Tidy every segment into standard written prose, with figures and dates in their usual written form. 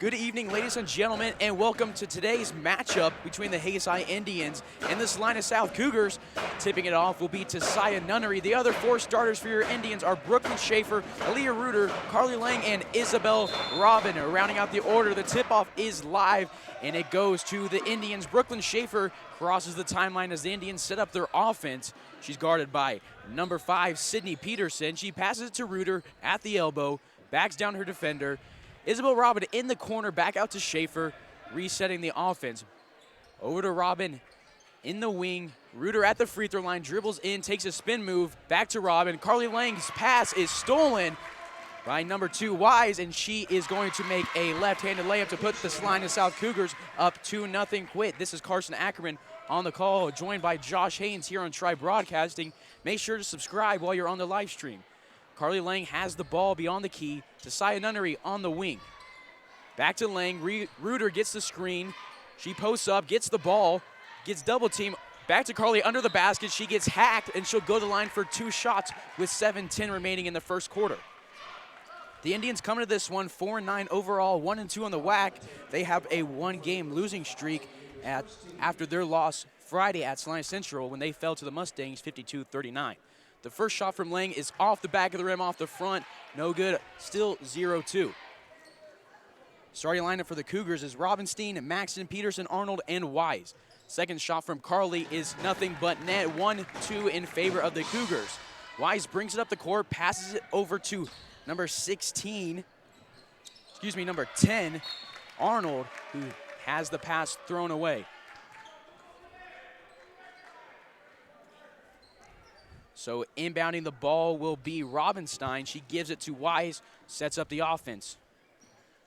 Good evening, ladies and gentlemen, and welcome to today's matchup between the Hayes High Indians and the Salina South Cougars. Tipping it off will be Tasaya Nunnery. The other four starters for your Indians are Brooklyn Schaefer, Aaliyah Reuter, Carly Lang, and Isabel Robin. Rounding out the order, the tip-off is live, and it goes to the Indians. Brooklyn Schaefer crosses the timeline as the Indians set up their offense. She's guarded by number 5, Sydney Peterson. She passes it to Reuter at the elbow, backs down her defender. Isabel Robin in the corner, back out to Schaefer, resetting the offense. Over to Robin in the wing. Reuter at the free throw line, dribbles in, takes a spin move, back to Robin. Carly Lang's pass is stolen by number 2, Wise, and she is going to make a left-handed layup to put the Salina South Cougars up 2-0 quit. This is Carson Ackerman on the call, joined by Josh Haynes here on Tri Broadcasting. Make sure to subscribe while you're on the live stream. Carly Lang has the ball beyond the key. Tasaya Nunnery on the wing. Back to Lang. Reuter gets the screen. She posts up, gets the ball, gets double team. Back to Carly under the basket. She gets hacked, and she'll go to the line for 2 shots with 7:10 remaining in the first quarter. The Indians coming to this one 4-9 overall, 1-2 on the WAC. They have a 1-game losing streak after their loss Friday at Salina Central when they fell to the Mustangs 52-39. The first shot from Lang is off the back of the rim, off the front. No good, still 0-2. Starting lineup for the Cougars is Robinstein, Maxton, Peterson, Arnold, and Wise. Second shot from Carly is nothing but net, 1-2 in favor of the Cougars. Wise brings it up the court, passes it over to number 10, Arnold, who has the pass thrown away. So inbounding the ball will be Robinstein. She gives it to Wise, sets up the offense.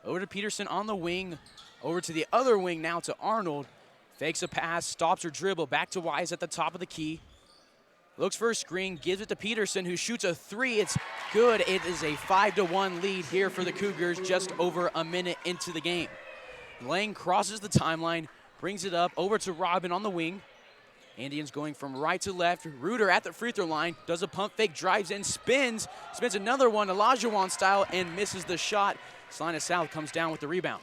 Over to Peterson on the wing, over to the other wing now to Arnold. Fakes a pass, stops her dribble, back to Wise at the top of the key. Looks for a screen, gives it to Peterson, who shoots a 3. It's good. It is a 5-1 lead here for the Cougars just over a minute into the game. Lang crosses the timeline, brings it up over to Robin on the wing. Indians going from right to left. Reuter at the free throw line, does a pump fake, drives in, spins another one, Olajuwon style, and misses the shot. Salina South comes down with the rebound.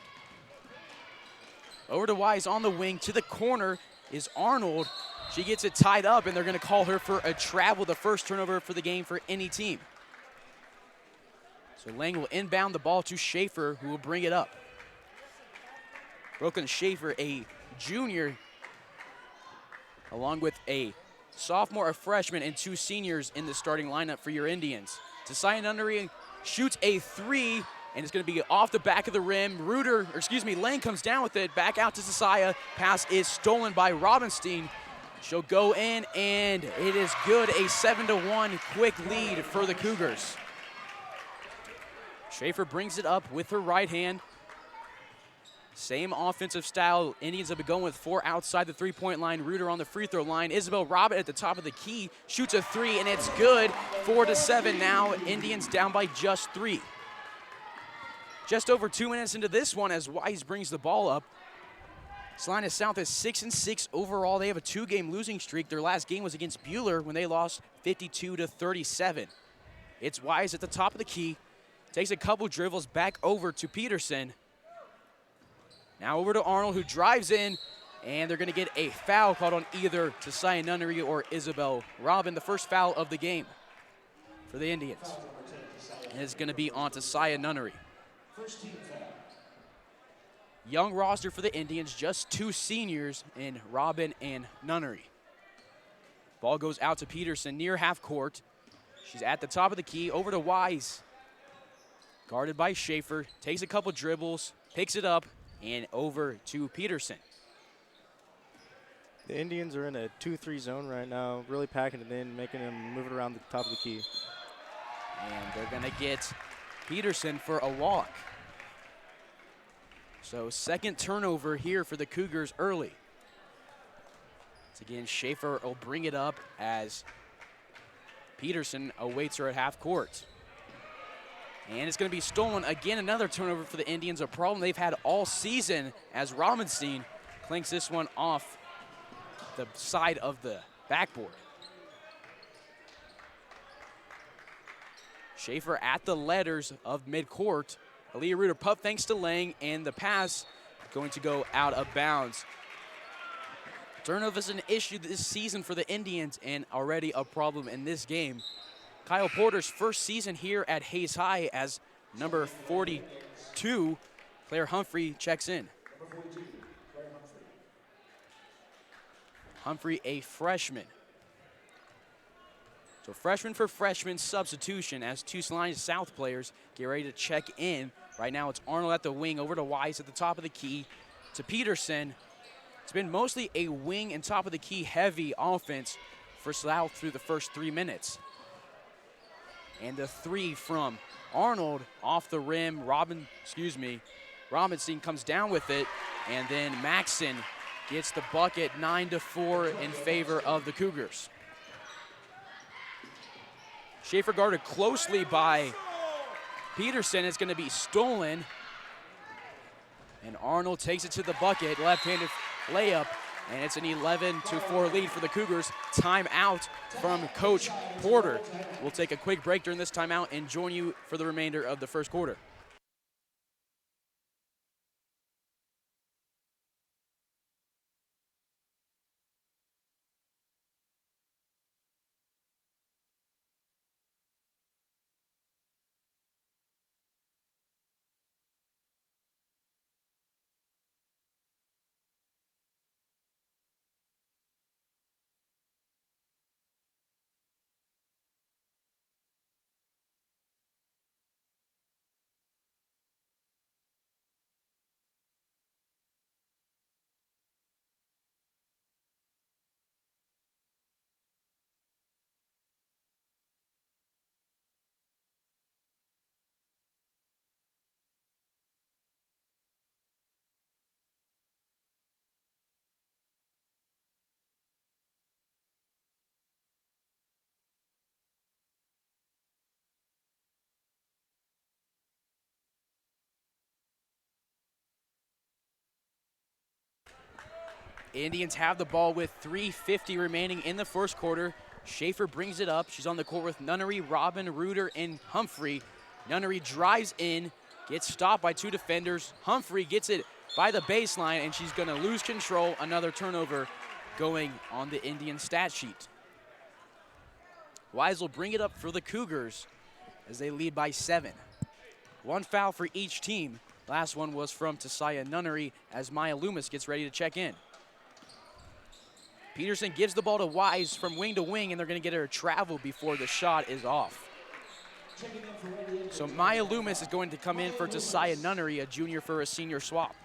Over to Wise on the wing, to the corner is Arnold. She gets it tied up, and they're going to call her for a travel, the first turnover for the game for any team. So Lang will inbound the ball to Schaefer, who will bring it up. Brooklyn Schaefer, a junior, along with a sophomore, a freshman, and 2 seniors in the starting lineup for your Indians. Tasaya Nunnery shoots a 3, and it's going to be off the back of the rim. Lang comes down with it, back out to Tasaya. Pass is stolen by Robinstein. She'll go in, and it is good. A 7-1 quick lead for the Cougars. Schaefer brings it up with her right hand. Same offensive style. Indians have been going with 4 outside the three-point line. Reuter on the free throw line. Isabel Robin at the top of the key shoots a 3, and it's good. 4-7 now. Indians down by just 3. Just over 2 minutes into this one as Wise brings the ball up. Salina South is 6-6 overall. They have a 2-game losing streak. Their last game was against Buhler when they lost 52-37. It's Wise at the top of the key. Takes a couple dribbles back over to Peterson. Now over to Arnold, who drives in, and they're going to get a foul called on either Tasaya Nunnery or Isabel Robin, the first foul of the game for the Indians. And it's going to be on Tasaya Nunnery. Young roster for the Indians, just 2 seniors in Robin and Nunnery. Ball goes out to Peterson near half court. She's at the top of the key, over to Wise. Guarded by Schaefer, takes a couple dribbles, picks it up, and over to Peterson. The Indians are in a 2-3 zone right now, really packing it in, making them move it around the top of the key. And they're going to get Peterson for a walk. So second turnover here for the Cougars early. Once again, Schaefer will bring it up as Peterson awaits her at half court. And it's going to be stolen again. Another turnover for the Indians, a problem they've had all season as Robinstein clinks this one off the side of the backboard. Schaefer at the letters of midcourt. Aaliyah Reuter pup thanks to Lang, and the pass going to go out of bounds. Turnover is an issue this season for the Indians and already a problem in this game. Kyle Porter's first season here at Hayes High as number 42, Claire Humphrey, checks in. Humphrey, a freshman. So freshman for freshman substitution as two Salina South players get ready to check in. Right now it's Arnold at the wing, over to Wise at the top of the key, to Peterson. It's been mostly a wing and top of the key heavy offense for South through the first 3 minutes. And the three from Arnold off the rim. Robinson comes down with it, and then Maxson gets the bucket, 9-4 in favor of the Cougars. Schaefer guarded closely by Peterson. It's going to be stolen. And Arnold takes it to the bucket, left-handed layup, and it's an 11-4 lead for the Cougars. Timeout from Coach Porter. We'll take a quick break during this timeout and join you for the remainder of the first quarter. Indians have the ball with 3:50 remaining in the first quarter. Schaefer brings it up. She's on the court with Nunnery, Robin, Reuter, and Humphrey. Nunnery drives in, gets stopped by two defenders. Humphrey gets it by the baseline, and she's going to lose control. Another turnover going on the Indian stat sheet. Wise will bring it up for the Cougars as they lead by 7. One foul for each team. Last one was from Tasaya Nunnery as Maya Loomis gets ready to check in. Peterson gives the ball to Wise from wing to wing, and they're going to get her travel before the shot is off. So Maya Loomis is going to come in for Tasaya Nunnery, a junior for a senior swap.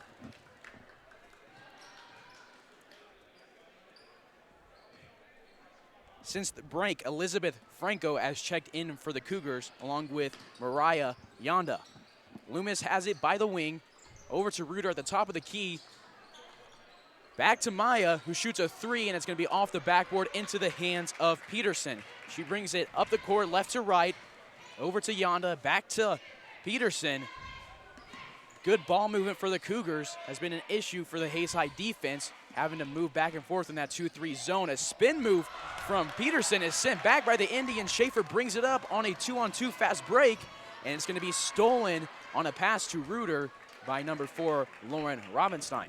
Since the break, Elizabeth Franco has checked in for the Cougars, along with Mariah Yonda. Loomis has it by the wing, over to Reuter at the top of the key. Back to Maya, who shoots a three, and it's going to be off the backboard into the hands of Peterson. She brings it up the court, left to right, over to Yonda, back to Peterson. Good ball movement for the Cougars has been an issue for the Hayes High defense, having to move back and forth in that 2-3 zone. A spin move from Peterson is sent back by the Indians. Schaefer brings it up on a 2-on-2 fast break, and it's going to be stolen on a pass to Reuter by number 4, Lauren Robinstein.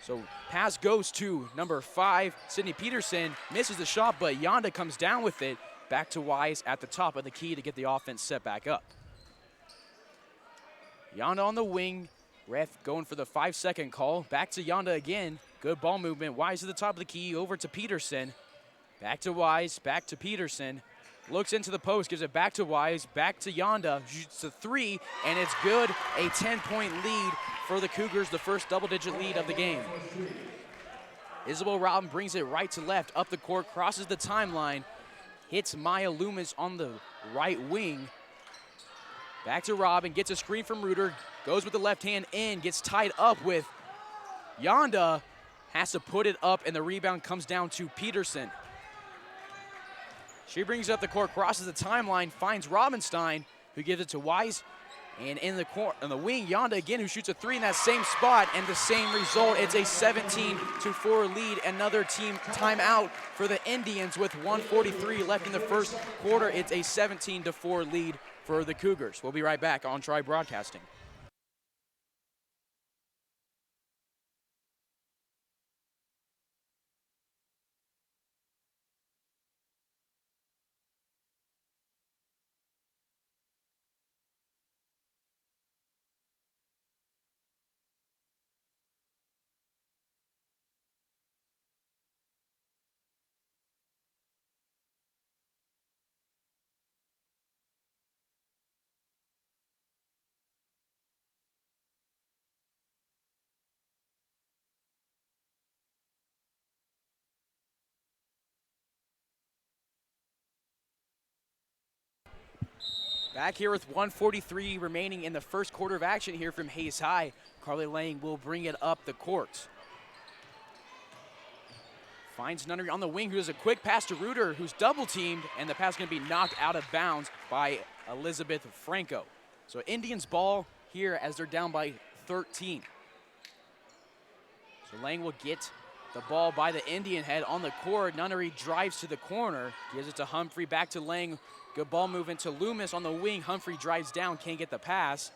So pass goes to number 5, Sydney Peterson, misses the shot, but Yonda comes down with it. Back to Wise at the top of the key to get the offense set back up. Yonda on the wing, ref going for the 5-second call. Back to Yonda again, good ball movement. Wise at the top of the key, over to Peterson. Back to Wise, back to Peterson. Looks into the post, gives it back to Wise, back to Yonda, shoots a three, and it's good. A 10-point lead for the Cougars, the first double-digit lead of the game. Isabel Robin brings it right to left, up the court, crosses the timeline, hits Maya Loomis on the right wing. Back to Robin, gets a screen from Reuter, goes with the left hand in, gets tied up with Yonda, has to put it up, and the rebound comes down to Peterson. She brings up the court, crosses the timeline, finds Robinstein, who gives it to Wise. And in the court, on the wing, Yonda again, who shoots a three in that same spot, and the same result. It's a 17-4 lead. Another team timeout for the Indians with 1:43 left in the first quarter. It's a 17-4 lead for the Cougars. We'll be right back on Tri Broadcasting. Back here with 1:43 remaining in the first quarter of action here from Hayes High. Carly Lang will bring it up the court. Finds Nunnery on the wing, who does a quick pass to Reuter, who's double teamed, and the pass is going to be knocked out of bounds by Elizabeth Franco. So Indians ball here as they're down by 13. So Lang will get the ball by the Indian head on the court. Nunnery drives to the corner, gives it to Humphrey, back to Lang. Good ball movement to Loomis on the wing. Humphrey drives down, can't get the pass.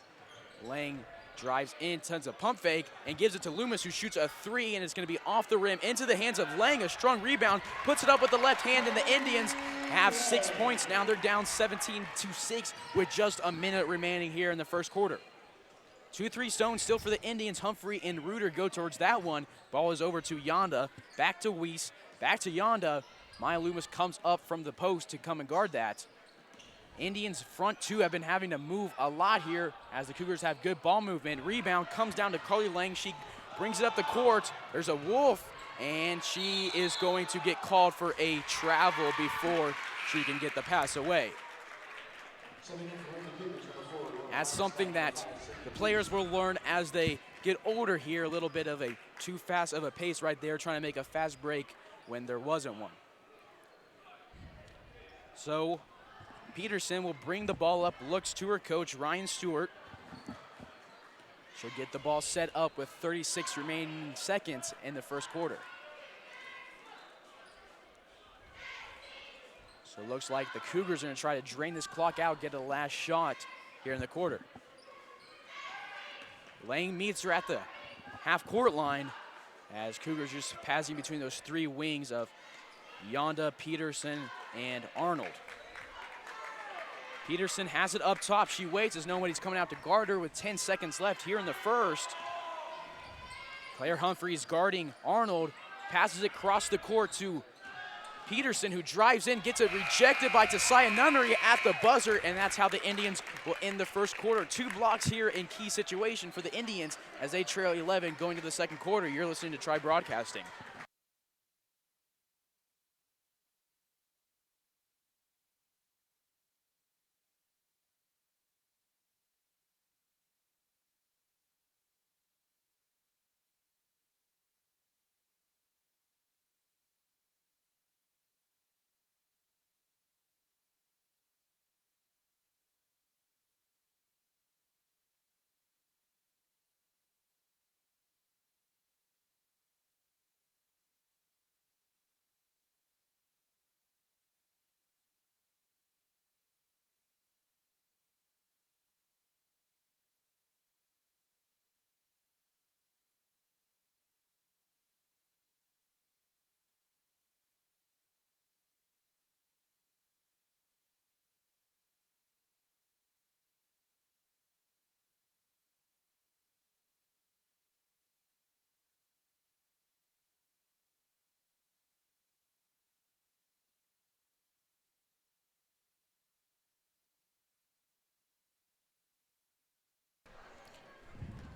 Lang drives in, tons of pump fake, and gives it to Loomis, who shoots a three, and it's going to be off the rim into the hands of Lang. A strong rebound, puts it up with the left hand, and the Indians have 6 points. Now they're down 17-6 with just a minute remaining here in the first quarter. 2-3 zone still for the Indians. Humphrey and Reuter go towards that one. Ball is over to Yonda, back to Weiss, back to Yonda. Maya Loomis comes up from the post to come and guard that. Indians front two have been having to move a lot here as the Cougars have good ball movement. Rebound comes down to Carly Lang. She brings it up the court. There's a Wolf, and she is going to get called for a travel before she can get the pass away. That's something that the players will learn as they get older here. A little bit of a too fast of a pace right there, trying to make a fast break when there wasn't one. So Peterson will bring the ball up, looks to her coach, Ryan Stewart. She'll get the ball set up with 36 remaining seconds in the first quarter. So it looks like the Cougars are going to try to drain this clock out, get a last shot here in the quarter. Lang meets her at the half-court line as Cougars just passing between those three wings of Yonda, Peterson, and Arnold. Peterson has it up top. She waits as nobody's coming out to guard her with 10 seconds left here in the first. Claire Humphreys guarding Arnold, passes it across the court to Peterson, who drives in, gets it rejected by Tasaya Nunnery at the buzzer, and that's how the Indians will end the first quarter. 2 blocks here in key situation for the Indians as they trail 11 going to the second quarter. You're listening to Tri Broadcasting.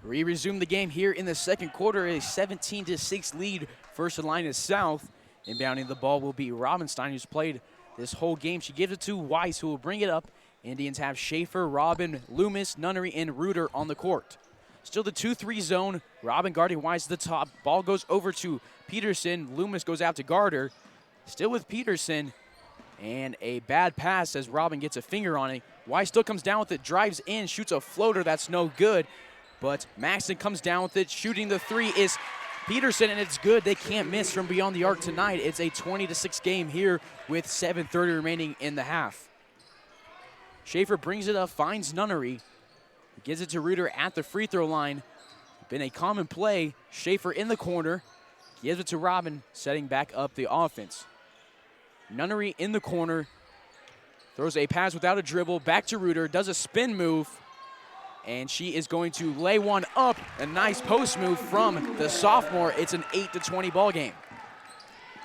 We resume the game here in the second quarter, a 17-6 lead for Salina South. Inbounding the ball will be Robinstein, who's played this whole game. She gives it to Weiss, who will bring it up. Indians have Schaefer, Robin, Loomis, Nunnery, and Reuter on the court. Still the 2-3 zone. Robin guarding Weiss at the top. Ball goes over to Peterson. Loomis goes out to guard her. Still with Peterson. And a bad pass as Robin gets a finger on it. Weiss still comes down with it, drives in, shoots a floater that's no good. But Maxton comes down with it. Shooting the three is Peterson, and it's good. They can't miss from beyond the arc tonight. It's a 20-6 game here with 7:30 remaining in the half. Schaefer brings it up, finds Nunnery, gives it to Reuter at the free throw line. Been a common play. Schaefer in the corner, gives it to Robin, setting back up the offense. Nunnery in the corner, throws a pass without a dribble, back to Reuter, does a spin move, and she is going to lay one up. A nice post move from the sophomore. It's an 8-20 ball game.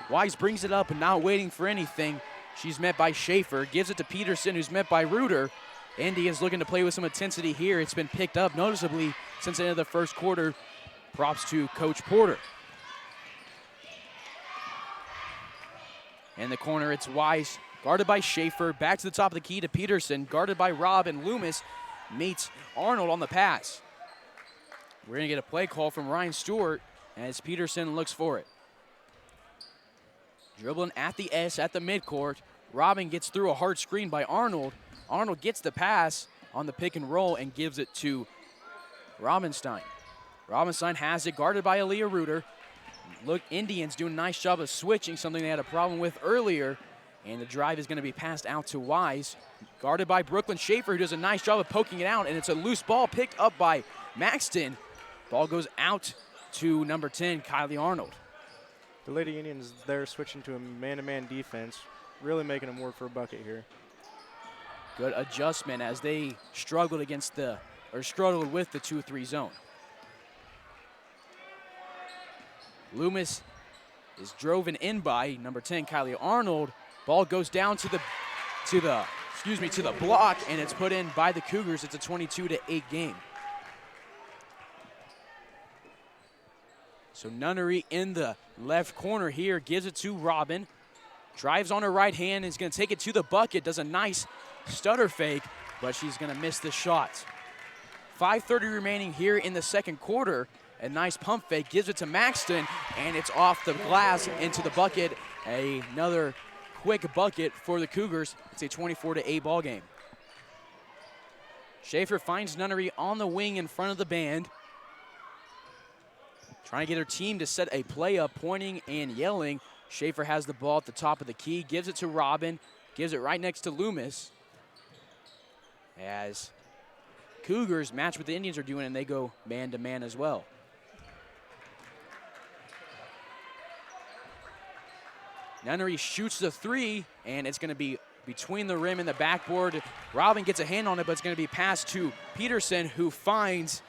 Wise brings it up and not waiting for anything. She's met by Schaefer, gives it to Peterson, who's met by Reuter. Indy is looking to play with some intensity here. It's been picked up noticeably since the end of the first quarter. Props to Coach Porter. In the corner, it's Wise, guarded by Schaefer. Back to the top of the key to Peterson, guarded by Robb, and Loomis meets Arnold on the pass. We're gonna get a play call from Ryan Stewart as Peterson looks for it. Dribbling at the S at the midcourt. Robin gets through a hard screen by Arnold. Arnold gets the pass on the pick and roll and gives it to Robinstein. Robinstein has it, guarded by Aaliyah Reuter. Look, Indians doing a nice job of switching, something they had a problem with earlier. And the drive is going to be passed out to Wise. Guarded by Brooklyn Schaefer, who does a nice job of poking it out. And it's a loose ball picked up by Maxton. Ball goes out to number 10, Kylie Arnold. The Lady Indians there switching to a man-to-man defense, really making them work for a bucket here. Good adjustment as they struggled with the 2-3 zone. Loomis is driven in by number 10, Kylie Arnold. Ball goes down to the block, and it's put in by the Cougars. It's a 22-8 game. So Nunnery in the left corner here, gives it to Robin. Drives on her right hand, is going to take it to the bucket, does a nice stutter fake, but she's going to miss the shot. 5:30 remaining here in the second quarter. A nice pump fake, gives it to Maxton, and it's off the glass into the bucket. Another quick bucket for the Cougars. It's a 24-8 ball game. Schaefer finds Nunnery on the wing in front of the band. Trying to get her team to set a play up, pointing and yelling. Schaefer has the ball at the top of the key, gives it to Robin, gives it right next to Loomis. As Cougars match what the Indians are doing, and they go man-to-man as well. Nunnery shoots the three, and it's going to be between the rim and the backboard. Robin gets a hand on it, but it's going to be passed to Peterson, who finds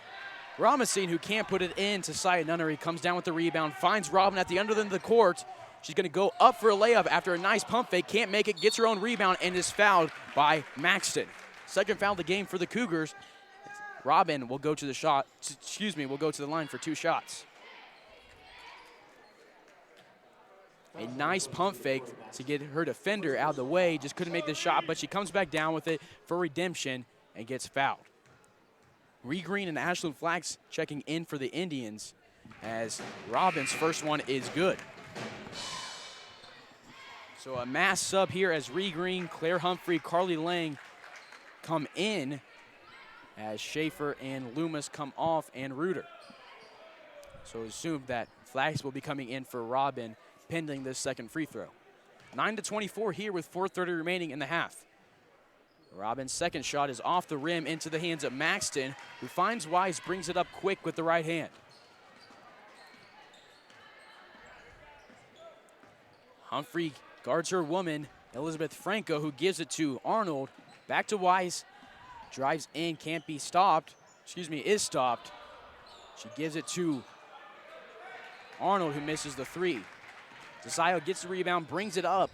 Ramasine, who can't put it in to Saya Nunnery. Comes down with the rebound, finds Robin at the under of the court. She's going to go up for a layup after a nice pump fake. Can't make it, gets her own rebound, and is fouled by Maxton. Second foul of the game for the Cougars. Robin will go to the line for 2 shots. A nice pump fake to get her defender out of the way. Just couldn't make the shot, but she comes back down with it for redemption and gets fouled. Ree Green and Ashlyn Flax checking in for the Indians as Robin's first one is good. So a mass sub here as Ree Green, Claire Humphrey, Carly Lang come in as Schaefer and Loomis come off and Reuter. So assume that Flax will be coming in for Robin pending this second free throw. 9-24 here with 4:30 remaining in the half. Robin's second shot is off the rim into the hands of Maxton, who finds Wise, brings it up quick with the right hand. Humphrey guards her woman, Elizabeth Franco, who gives it to Arnold. Back to Wise, drives in, can't be stopped. Is stopped. She gives it to Arnold, who misses the three. Desio gets the rebound, brings it up.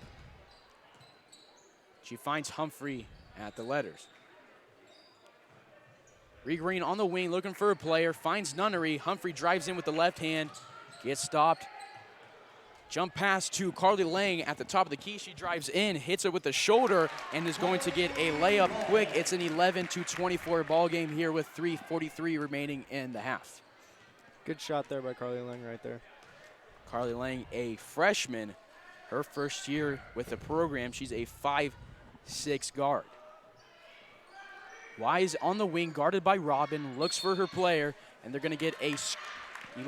She finds Humphrey at the letters. Ree Green on the wing, looking for a player, finds Nunnery. Humphrey drives in with the left hand, gets stopped. Jump pass to Carly Lang at the top of the key. She drives in, hits it with the shoulder, and is going to get a layup quick. It's an 11-24 ball game here with 3:43 remaining in the half. Good shot there by Carly Lang right there. Carly Lang, a freshman, her first year with the program. She's a 5'6" guard. Wise on the wing, guarded by Robin, looks for her player, and they're going to get a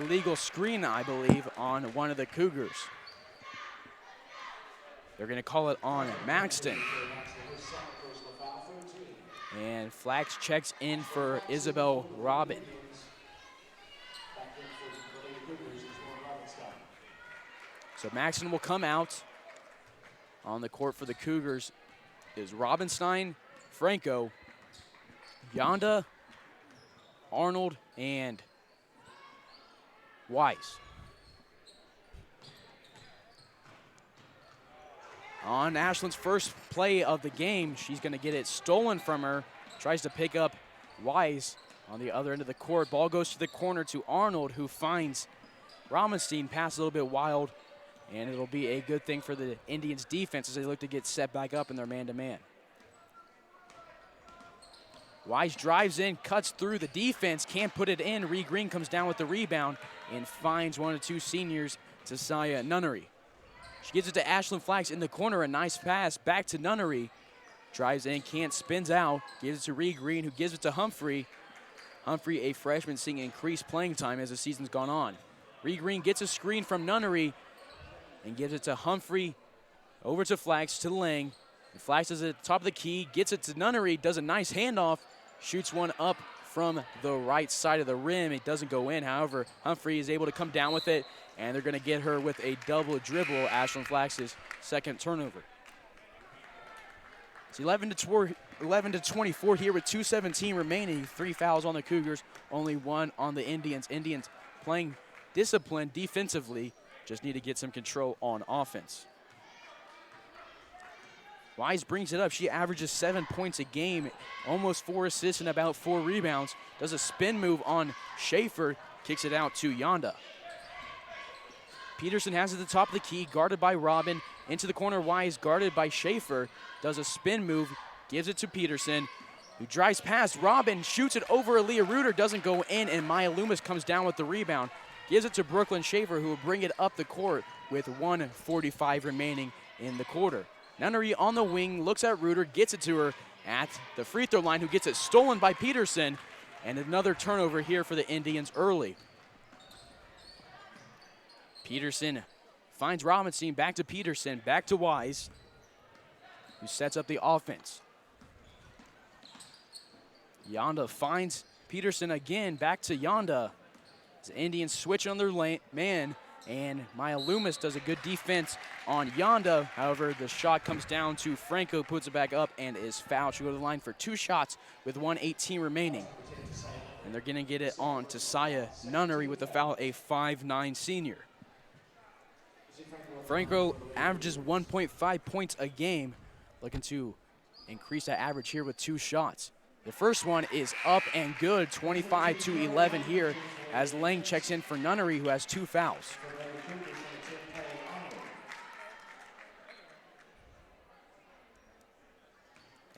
illegal screen, I believe, on one of the Cougars. They're going to call it on Maxton. And Flax checks in for Isabel Robin. So Maxson will come out. On the court for the Cougars is Robinstein, Franco, Yonda, Arnold, and Wise. On Ashland's first play of the game, she's going to get it stolen from her. Tries to pick up Wise on the other end of the court. Ball goes to the corner to Arnold, who finds Robinstein. Pass a little bit wild, and it'll be a good thing for the Indians' defense as they look to get set back up in their man-to-man. Wise drives in, cuts through the defense, can't put it in. Ree Green comes down with the rebound and finds one of the two seniors, Tasaya Nunnery. She gives it to Ashlyn Flax in the corner, a nice pass back to Nunnery. Drives in, can't, spins out, gives it to Ree Green, who gives it to Humphrey. Humphrey, a freshman, seeing increased playing time as the season's gone on. Ree Green gets a screen from Nunnery and gives it to Humphrey, over to Flax, to Lang. And Flax is at the top of the key, gets it to Nunnery, does a nice handoff, shoots one up from the right side of the rim. It doesn't go in. However, Humphrey is able to come down with it, and they're going to get her with a double dribble, Ashlyn Flax's second turnover. It's 11 to 24 here with 2:17 remaining. 3 fouls on the Cougars, only 1 on the Indians. Indians playing disciplined defensively, just need to get some control on offense. Wise brings it up. She averages 7 points a game, almost 4 assists and about 4 rebounds. Does a spin move on Schaefer, kicks it out to Yonda. Peterson has it at the top of the key, guarded by Robin. Into the corner, Wise, guarded by Schaefer. Does a spin move, gives it to Peterson, who drives past Robin, shoots it over Aaliyah Reuter, doesn't go in, and Maya Loomis comes down with the rebound. Gives it to Brooklyn Schaefer, who will bring it up the court with 1:45 remaining in the quarter. Nunnery on the wing, looks at Reuter, gets it to her at the free throw line, who gets it stolen by Peterson, and another turnover here for the Indians early. Peterson finds Robinstein, back to Peterson, back to Wise, who sets up the offense. Yonda finds Peterson again, back to Yonda. The Indians switch on their man, and Maya Loomis does a good defense on Yonda. However, the shot comes down to Franco, puts it back up, and is fouled. She'll go to the line for 2 shots with 1:18 remaining. And they're going to get it on to Saya Nunnery with the foul, a 5'9" senior. Franco averages 1.5 points a game, looking to increase that average here with 2 shots. The first one is up and good, 25-11 here, as Lang checks in for Nunnery, who has 2 fouls.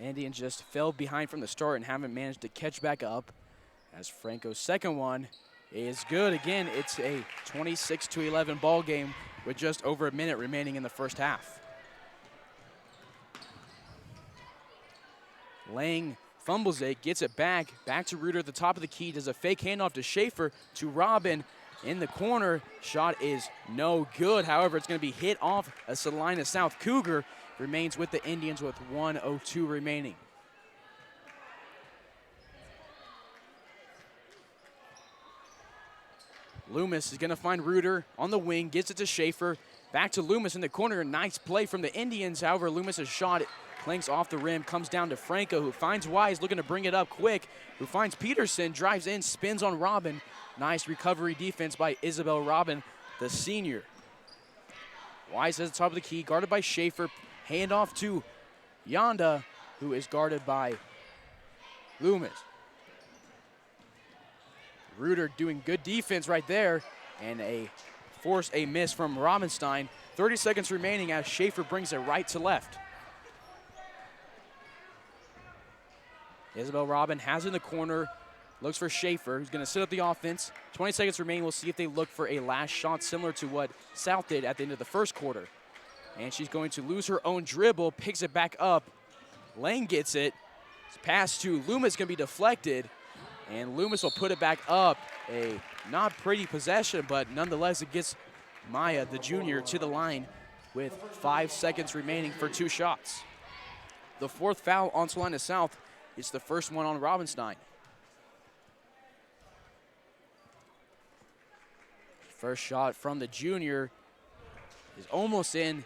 Indians just fell behind from the start and haven't managed to catch back up, as Franco's second one is good. Again, it's a 26-11 ball game with just over a minute remaining in the first half. Lang fumbles it, gets it back to Reuter at the top of the key, does a fake handoff to Schaefer, to Robin in the corner. Shot is no good. However, it's going to be hit off a Salina South Cougar. Remains with the Indians with 1:02 remaining. Loomis is going to find Reuter on the wing, gets it to Schaefer, back to Loomis in the corner. Nice play from the Indians. However, Loomis' shot clanks off the rim, comes down to Franco, who finds Wise, looking to bring it up quick, who finds Peterson, drives in, spins on Robin. Nice recovery defense by Isabel Robin, the senior. Wise at the top of the key, guarded by Schaefer. Handoff to Yonda, who is guarded by Loomis. Reuter doing good defense right there, and force a miss from Robinstein. 30 seconds remaining as Schaefer brings it right to left. Isabel Robin has it in the corner, looks for Schaefer, who's going to set up the offense. 20 seconds remaining. We'll see if they look for a last shot similar to what South did at the end of the first quarter. And she's going to lose her own dribble, picks it back up. Lang gets it. It's pass to Loomis, going to be deflected. And Loomis will put it back up. A not pretty possession, but nonetheless it gets Maya, the junior, to the line with 5 seconds remaining for 2 shots. The 4th foul on Salina South, It's the first one on Robinstein. First shot from the junior is almost in,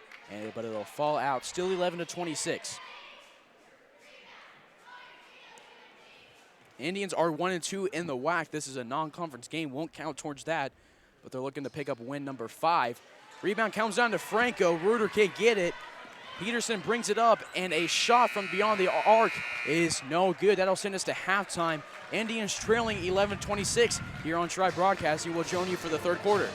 but it'll fall out. Still 11-26. Indians are 1-2 in the WAC. This is a non-conference game. Won't count towards that, but they're looking to pick up win number 5. Rebound comes down to Franco. Reuter can't get it. Peterson brings it up, and a shot from beyond the arc is no good. That'll send us to halftime. Indians trailing 11-26 here on Tri Broadcasting. We'll join you for the third quarter.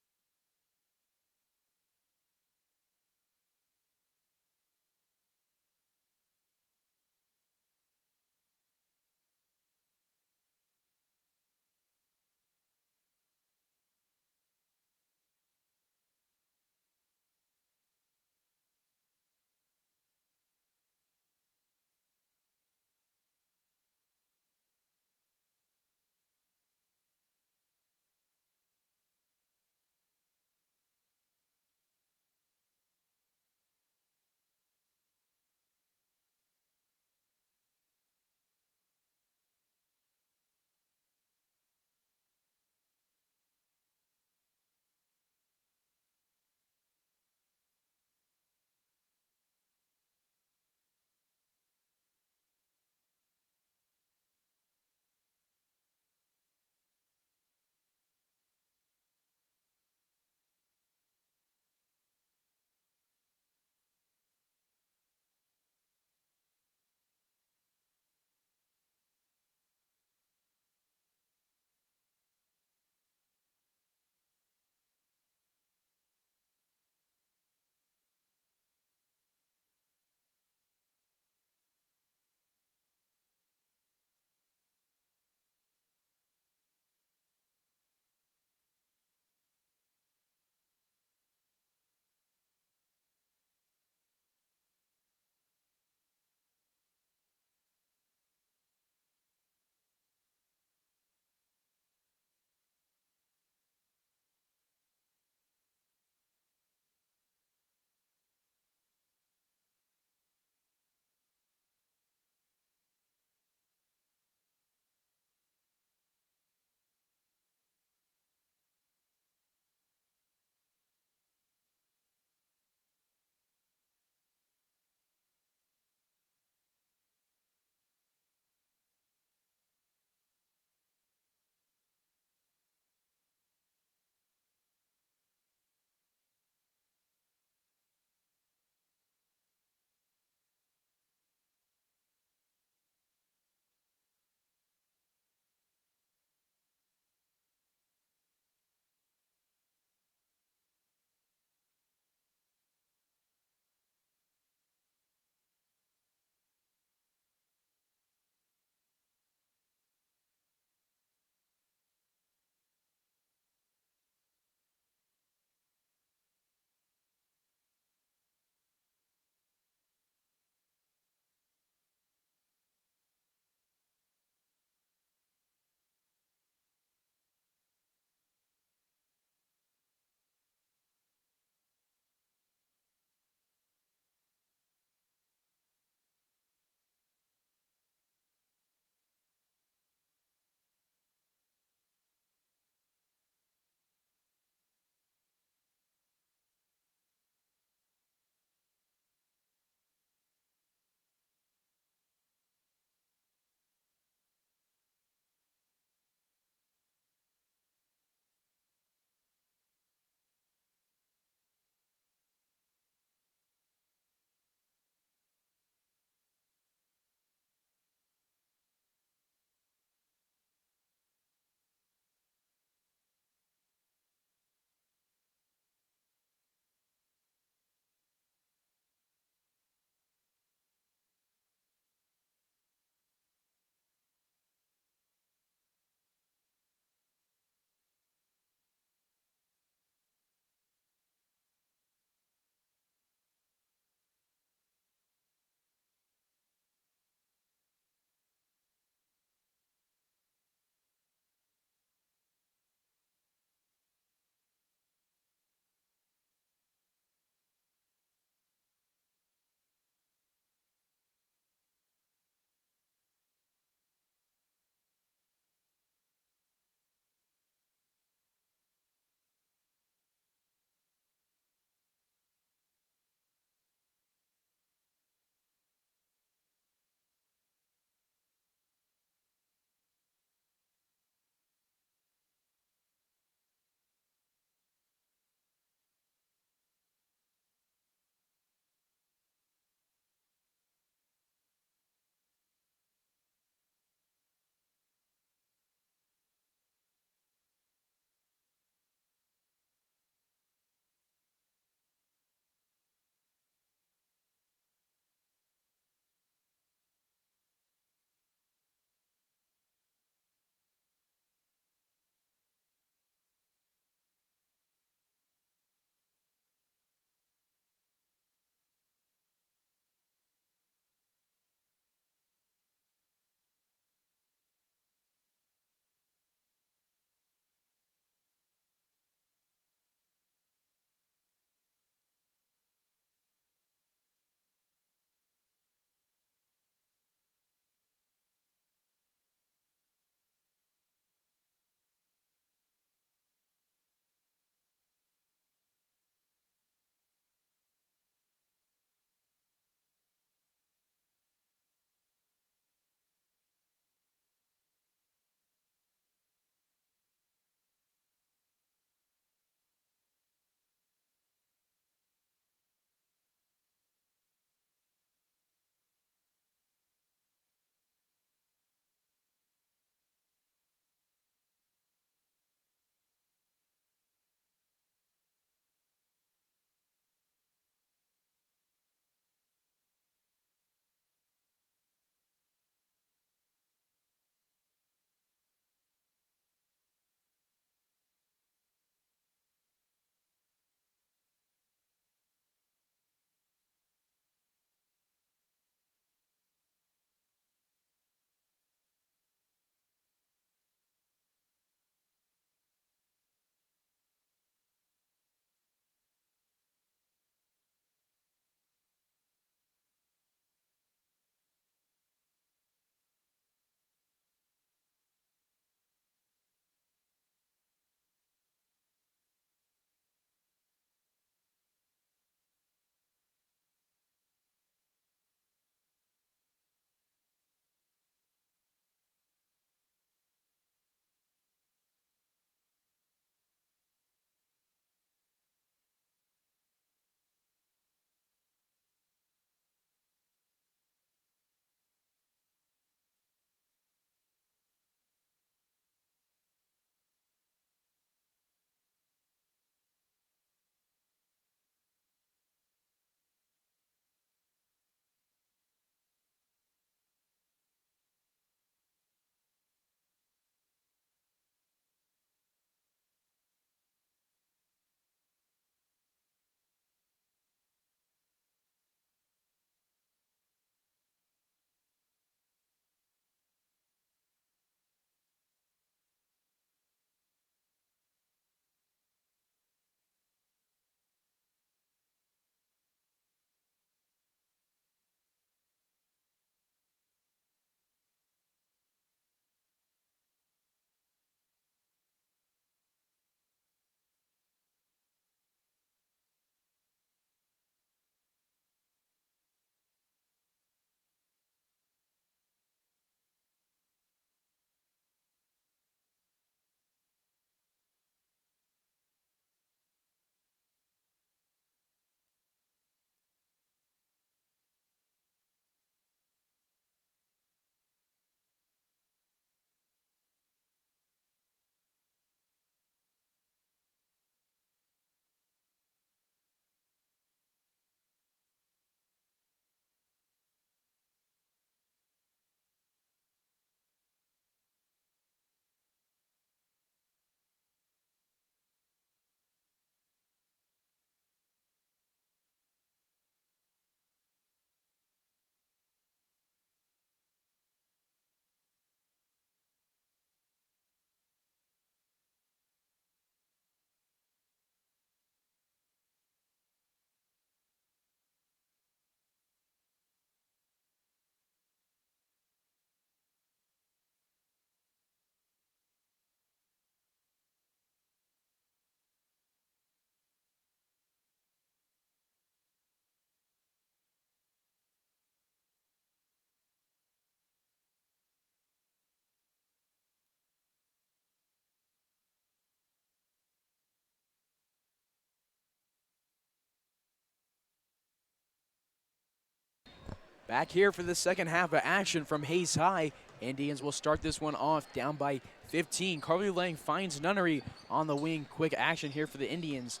Back here for the second half of action from Hayes High. Indians will start this one off down by 15. Carly Lang finds Nunnery on the wing. Quick action here for the Indians.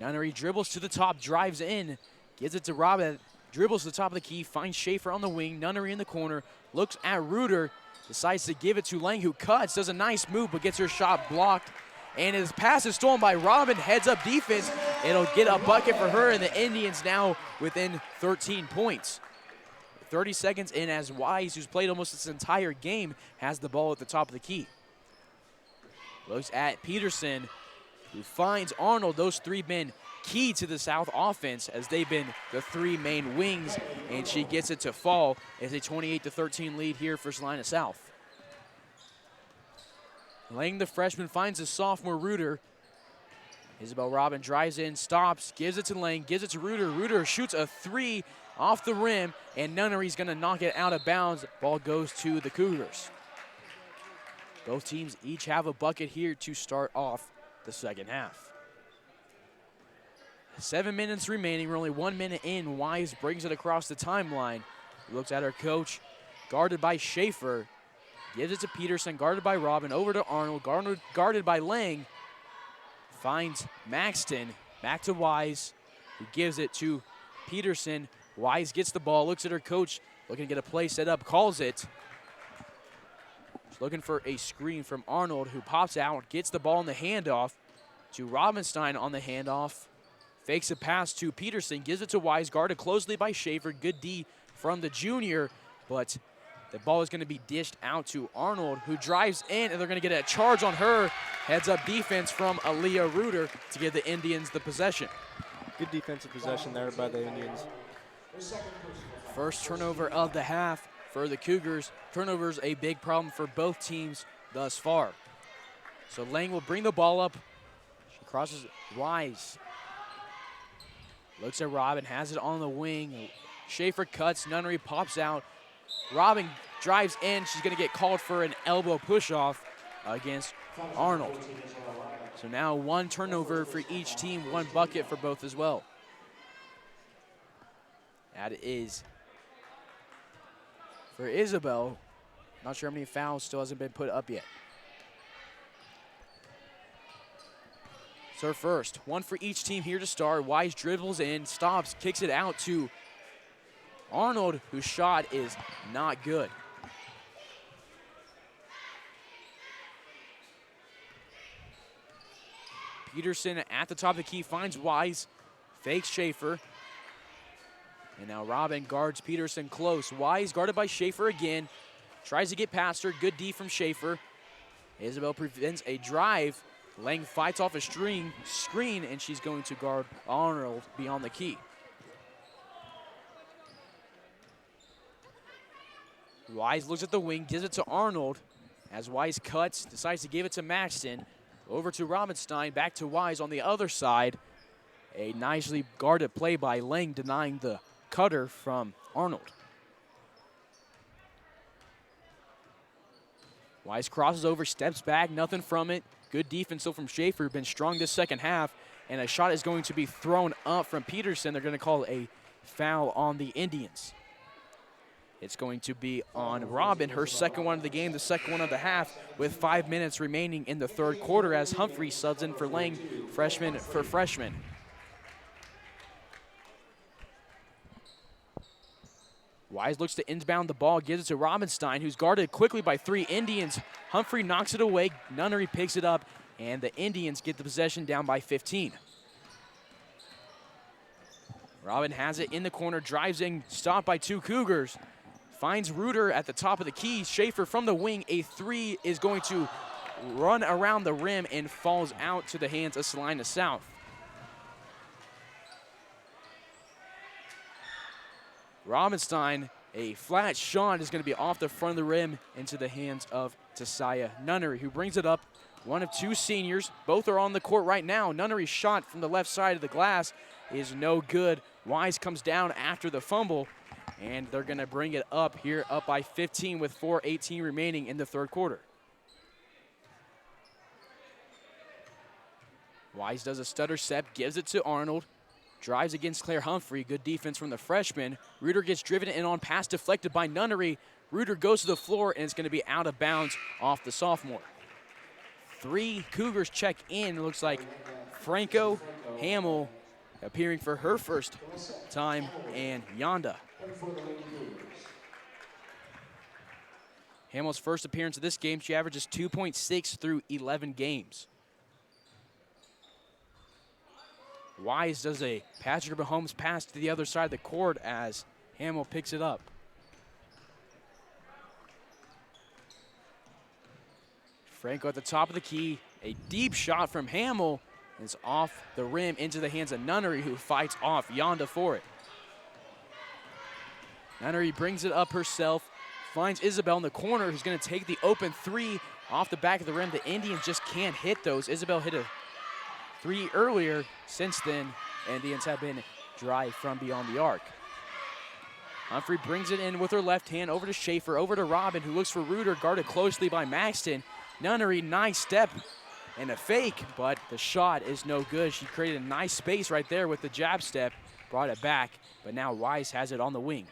Nunnery dribbles to the top, drives in, gives it to Robin, dribbles to the top of the key, finds Schaefer on the wing, Nunnery in the corner, looks at Reuter, decides to give it to Lang, who cuts, does a nice move, but gets her shot blocked. And his pass is stolen by Robin, heads up defense. It'll get a bucket for her, and the Indians now within 13 points. 30 seconds in as Wise, who's played almost this entire game, has the ball at the top of the key. Looks at Peterson, who finds Arnold. Those three men key to the South offense as they've been the three main wings, and she gets it to fall as a 28-13 lead here for Salina South. Lang, the freshman, finds the sophomore Reuter. Isabel Robin drives in, stops, gives it to Lang, gives it to Reuter. Reuter shoots a three off the rim, and Nunnery's gonna knock it out of bounds. Ball goes to the Cougars. Both teams each have a bucket here to start off the second half. 7 minutes remaining, we're only 1 minute in. Wise brings it across the timeline. Looks at her coach, guarded by Schaefer. Gives it to Peterson, guarded by Robin, over to Arnold, guarded by Lang. Finds Maxton, back to Wise, who gives it to Peterson. Wise gets the ball, looks at her coach, looking to get a play set up, calls it. She's looking for a screen from Arnold, who pops out, gets the ball in the handoff to Robinstein on the handoff. Fakes a pass to Peterson, gives it to Wise, guarded closely by Schaefer. Good D from the junior, but the ball is going to be dished out to Arnold, who drives in, and they're going to get a charge on her. Heads up defense from Aaliyah Reuter to give the Indians the possession. Good defensive possession there by the Indians. First turnover of the half for the Cougars. Turnovers a big problem for both teams thus far. So Lang will bring the ball up. She crosses Wise. Looks at Robin, has it on the wing. Schaefer cuts, Nunnery pops out. Robin drives in. She's going to get called for an elbow push-off against Arnold. So now one turnover for each team, one bucket for both as well. That is for Isabel. Not sure how many fouls, still hasn't been put up yet. It's her first. One for each team here to start. Wise dribbles in, stops, kicks it out to Arnold, whose shot is not good. Peterson at the top of the key finds Wise, fakes Schaefer. And now Robin guards Peterson close. Wise guarded by Schaefer again. Tries to get past her. Good D from Schaefer. Isabel prevents a drive. Lang fights off a screen, and she's going to guard Arnold beyond the key. Wise looks at the wing, gives it to Arnold. As Wise cuts, decides to give it to Maxton. Over to Robinstein, back to Wise on the other side. A nicely guarded play by Lang, denying the cutter from Arnold. Wise crosses over, steps back, nothing from it. Good defense still from Schaefer, been strong this second half. And a shot is going to be thrown up from Peterson. They're going to call a foul on the Indians. It's going to be on Robin, her second one of the game, the second one of the half, with 5 minutes remaining in the third quarter as Humphrey subs in for Lang, freshman for freshman. Wise looks to inbound the ball, gives it to Robinstein, who's guarded quickly by three Indians. Humphrey knocks it away, Nunnery picks it up, and the Indians get the possession down by 15. Robin has it in the corner, drives in, stopped by two Cougars. Finds Reuter at the top of the key. Schaefer from the wing. A three is going to run around the rim and falls out to the hands of Salina South. Robinstein, a flat shot is going to be off the front of the rim into the hands of Tasaya Nunnery, who brings it up. One of two seniors. Both are on the court right now. Nunnery's shot from the left side of the glass is no good. Wise comes down after the fumble. And they're going to bring it up here, up by 15 with 4:18 remaining in the third quarter. Wise does a stutter step, gives it to Arnold. drives against Claire Humphrey. Good defense from the freshman. Reuter gets driven in on pass deflected by Nunnery. Reuter goes to the floor, and it's going to be out of bounds off the sophomore. 3 Cougars check in. It looks like Franco Hamill appearing for her first time, and Yonda. Hamill's first appearance of this game, she averages 2.6 through 11 games. Wise does a Patrick Mahomes pass to the other side of the court as Hamill picks it up. Franco at the top of the key, a deep shot from Hamill. It's off the rim into the hands of Nunnery, who fights off Yonda for it. Nunnery brings it up herself, finds Isabel in the corner, who's going to take the open 3 off the back of the rim. The Indians just can't hit those. Isabel hit a 3 earlier. Since then, Indians have been dry from beyond the arc. Humphrey brings it in with her left hand over to Schaefer, over to Robin, who looks for Reuter, guarded closely by Maxton. Nunnery, nice step and a fake, but the shot is no good. She created a nice space right there with the jab step, brought it back, but now Wise has it on the wing.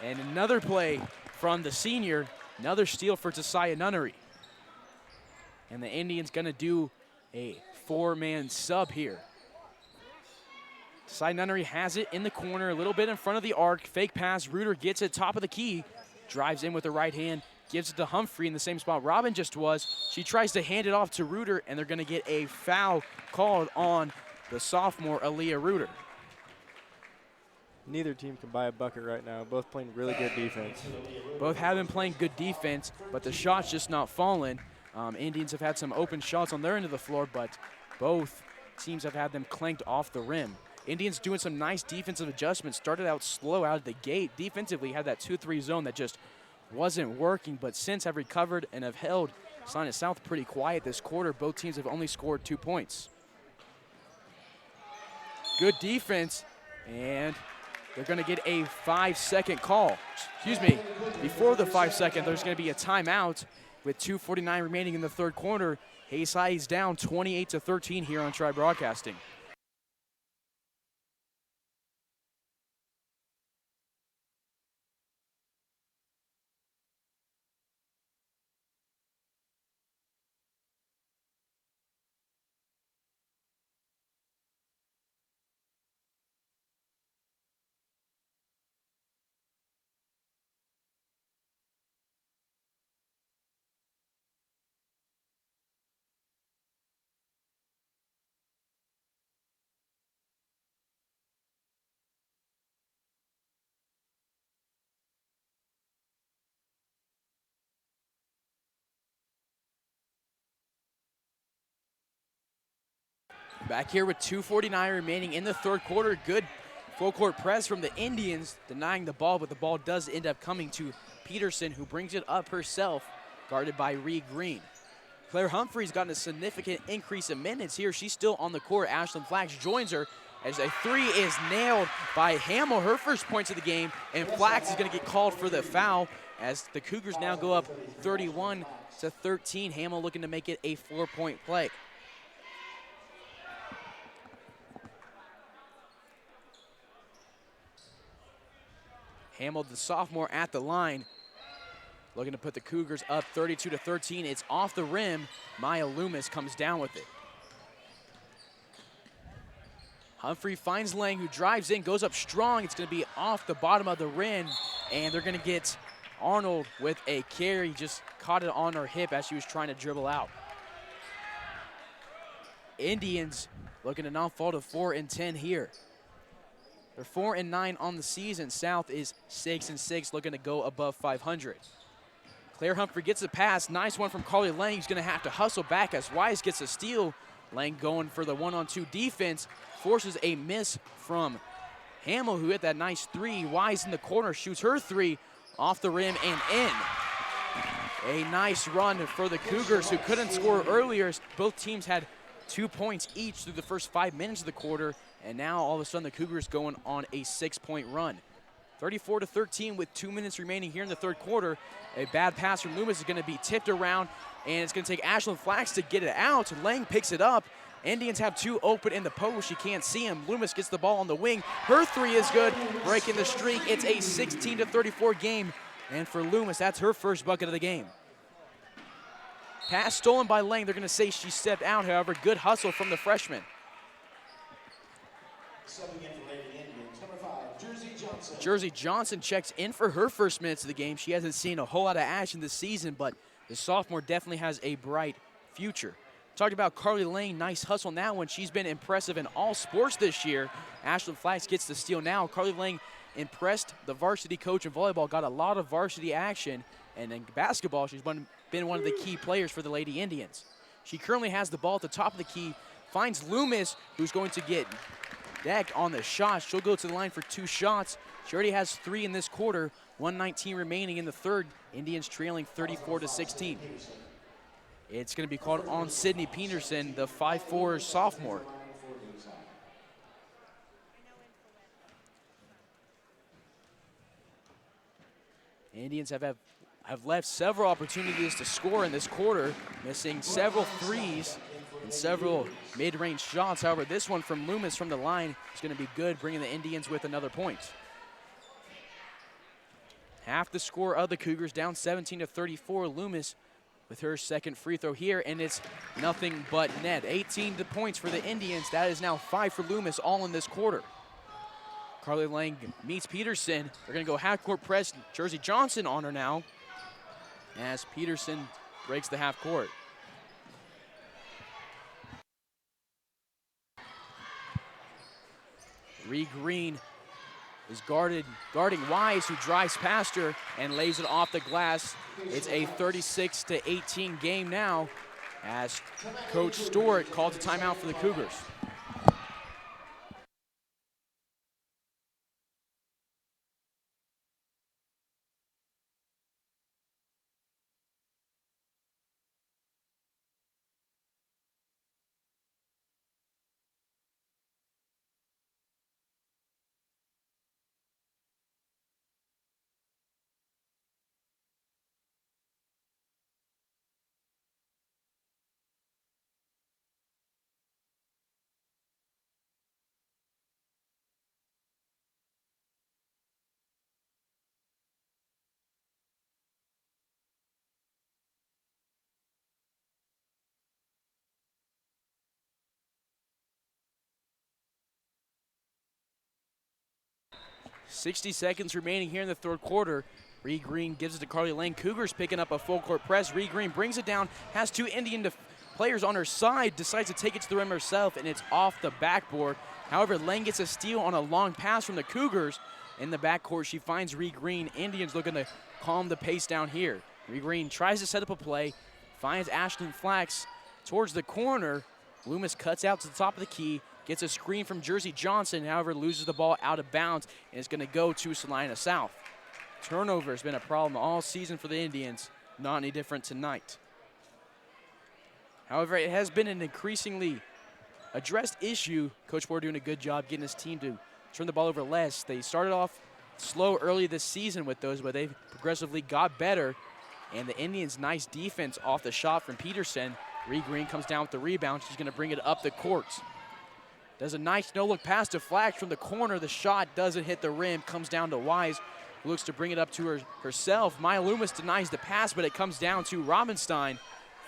And another play from the senior, another steal for Josiah Nunnery. And the Indians gonna do a 4-man sub here. Josiah Nunnery has it in the corner, a little bit in front of the arc. Fake pass, Reuter gets it top of the key, drives in with the right hand, gives it to Humphrey in the same spot Robin just was. She tries to hand it off to Reuter, and they're gonna get a foul called on the sophomore, Aaliyah Reuter. Neither team can buy a bucket right now. Both playing really good defense. Both have been playing good defense, but the shot's just not falling. Indians have had some open shots on their end of the floor, but both teams have had them clanked off the rim. Indians doing some nice defensive adjustments. Started out slow out of the gate. Defensively had that 2-3 zone that just wasn't working, but since have recovered and have held Salina South pretty quiet this quarter. Both teams have only scored 2 points. Good defense, and they're going to get a 5-second call. Excuse me, before the 5-second, there's going to be a timeout with 2:49 remaining in the third quarter. Hayes High is down 28-13 here on Tri Broadcasting. Back here with 2:49 remaining in the third quarter. Good full court press from the Indians, denying the ball, but the ball does end up coming to Peterson, who brings it up herself, guarded by Reed Green. Claire Humphrey's gotten a significant increase in minutes here. She's still on the court. Ashlyn Flax joins her as a 3 is nailed by Hamill, her first points of the game, and Flax is going to get called for the foul as the Cougars now go up 31-13. Hamill looking to make it a 4-point play. Hamill, the sophomore, at the line, looking to put the Cougars up 32-13. It's off the rim. Maya Loomis comes down with it. Humphrey finds Lang, who drives in, goes up strong. It's going to be off the bottom of the rim, and they're going to get Arnold with a carry. Just caught it on her hip as she was trying to dribble out. Indians looking to not fall to 4-10 here. They're 4-9 on the season. South is 6-6, looking to go above 500. Claire Humphrey gets a pass. Nice one from Carly Lang. He's going to have to hustle back as Wise gets a steal. Lang going for the 1-on-2 defense. Forces a miss from Hamill, who hit that nice 3. Wise in the corner shoots her 3 off the rim and in. A nice run for the Cougars, who couldn't score earlier. Both teams had 2 points each through the first 5 minutes of the quarter. And now all of a sudden the Cougars going on a 6-point run. 34-13 with 2 minutes remaining here in the third quarter. A bad pass from Loomis is going to be tipped around, and it's going to take Ashlyn Flax to get it out. Lang picks it up. Indians have two open in the post. She can't see him. Loomis gets the ball on the wing. Her three is good, breaking the streak. It's a 16-34 game, and for Loomis, that's her first bucket of the game. Pass stolen by Lang. They're going to say she stepped out, however. Good hustle from the freshman. Jersey Johnson checks in for her first minutes of the game. She hasn't seen a whole lot of action this season, but the sophomore definitely has a bright future. Talked about Carly Lane, nice hustle on that one. She's been impressive in all sports this year. Ashlyn Flax gets the steal now. Carly Lane impressed the varsity coach in volleyball, got a lot of varsity action, and in basketball, she's been one of the key players for the Lady Indians. She currently has the ball at the top of the key, finds Loomis, who's going to get decked on the shot. She'll go to the line for 2 shots. She already has 3 in this quarter, 1:19 remaining in the third. Indians trailing 34-16. It's going to be called on Sydney Peterson, the 5'4" sophomore. Indians have left several opportunities to score in this quarter, missing several threes and several mid-range shots. However, this one from Loomis from the line is going to be good, bringing the Indians with another point. Half the score of the Cougars, down 17-34. Loomis with her second free throw here, and it's nothing but net. 18 points for the Indians. That is now 5 for Loomis, all in this quarter. Carly Lang meets Peterson. They're going to go half-court press. Jersey Johnson on her now as Peterson breaks the half court. Ree Green is guarding Wise, who drives past her and lays it off the glass. It's a 36-18 game now as Coach Stewart calls a timeout for the Cougars. .60 seconds remaining here in the third quarter. Ree Green gives it to Carly Lang. Cougars picking up a full court press. Ree Green brings it down, has 2 Indian players on her side, decides to take it to the rim herself, and it's off the backboard. However, Lang gets a steal on a long pass from the Cougars. In the backcourt, she finds Ree Green. Indians looking to calm the pace down here. Ree Green tries to set up a play, finds Ashlyn Flax towards the corner. Loomis cuts out to the top of the key, gets a screen from Jersey Johnson, however, loses the ball out of bounds, and it's going to go to Salina South. Turnover has been a problem all season for the Indians, not any different tonight. However, it has been an increasingly addressed issue. Coach Board doing a good job getting his team to turn the ball over less. They started off slow early this season with those, but they've progressively got better. And the Indians' nice defense off the shot from Peterson. Ree Green comes down with the rebound. She's going to bring it up the court. Does a nice no-look pass to Flax from the corner. The shot doesn't hit the rim, comes down to Wise, who looks to bring it up to herself. Maya Loomis denies the pass, but it comes down to Robinstein.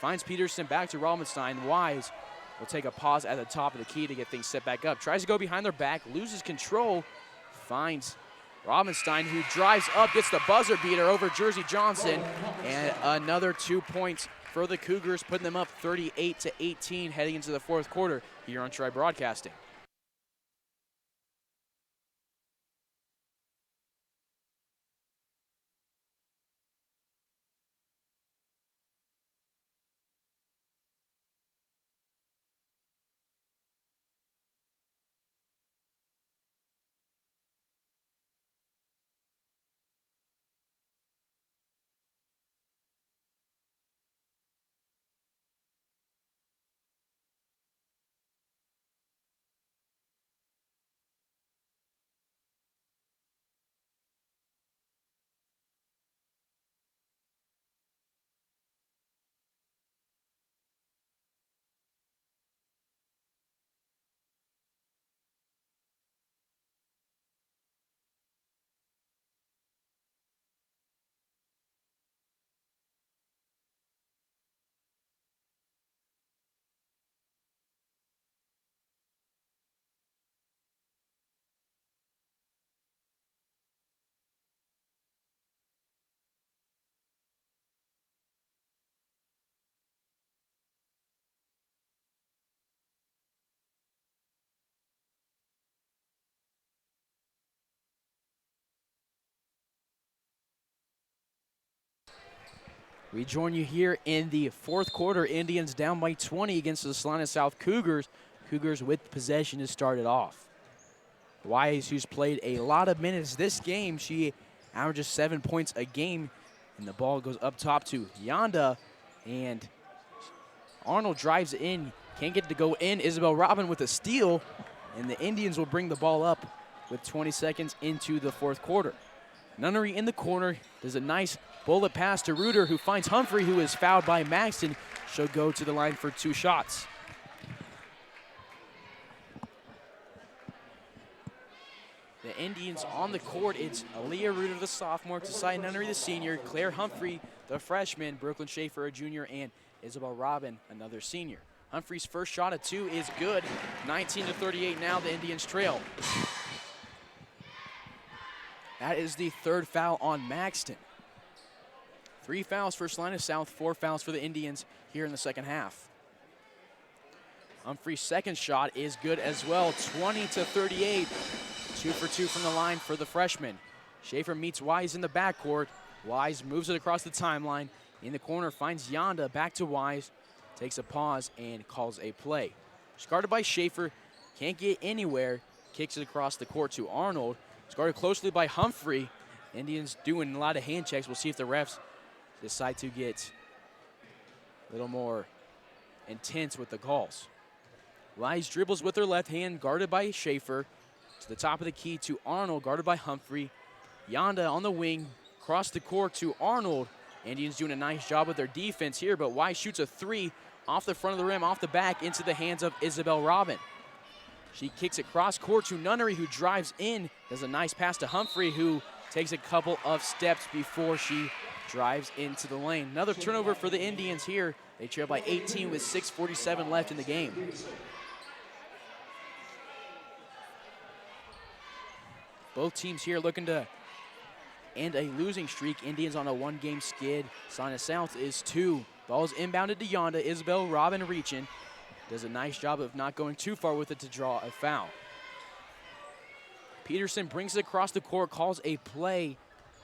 Finds Peterson back to Robinstein. Wise will take a pause at the top of the key to get things set back up. Tries to go behind their back, loses control, finds Robinstein, who drives up, gets the buzzer beater over Jersey Johnson, and another 2 points for the Cougars, putting them up 38-18 heading into the fourth quarter here on Tri Broadcasting. We join you here in the fourth quarter. Indians down by 20 against the Salina South Cougars. Cougars with possession to start it off. Wise, who's played a lot of minutes this game, she averages 7 points a game, and the ball goes up top to Yonda, and Arnold drives in, can't get it to go in. Isabel Robin with a steal, and the Indians will bring the ball up with 20 seconds into the fourth quarter. Nunnery in the corner does a nice bullet pass to Reuter, who finds Humphrey, who is fouled by Maxton. She'll go to the line for 2 shots. The Indians on the court, it's Aaliyah Reuter, the sophomore, Tasai Nunnery, the senior, Claire Humphrey, the freshman, Brooklyn Schaefer, a junior, and Isabel Robin, another senior. Humphrey's first shot at 2 is good. 19-38 now, the Indians trail. That is the 3rd foul on Maxton. 3 fouls for Salina South, 4 fouls for the Indians here in the second half. Humphrey's second shot is good as well, 20-38. 2 for 2 from the line for the freshman. Schaefer meets Wise in the backcourt. Wise moves it across the timeline. In the corner, finds Yonda, back to Wise. Takes a pause and calls a play. She's guarded by Schaefer, can't get anywhere. Kicks it across the court to Arnold. It's guarded closely by Humphrey. Indians doing a lot of hand checks. We'll see if the refs decide to get a little more intense with the calls. Wise dribbles with her left hand, guarded by Schaefer. To the top of the key to Arnold, guarded by Humphrey. Yonda on the wing, across the court to Arnold. Indians doing a nice job with their defense here, but Wise shoots a 3 off the front of the rim, off the back, into the hands of Isabel Robin. She kicks it cross court to Nunnery, who drives in, does a nice pass to Humphrey, who takes a couple of steps before she drives into the lane. Another turnover for the Indians here. They trail by 18 with 6:47 left in the game. Both teams here looking to end a losing streak. Indians on a 1-game skid. Salina South is 2. Ball's inbounded to Yonda. Isabel Robin reaching. Does a nice job of not going too far with it to draw a foul. Peterson brings it across the court, calls a play.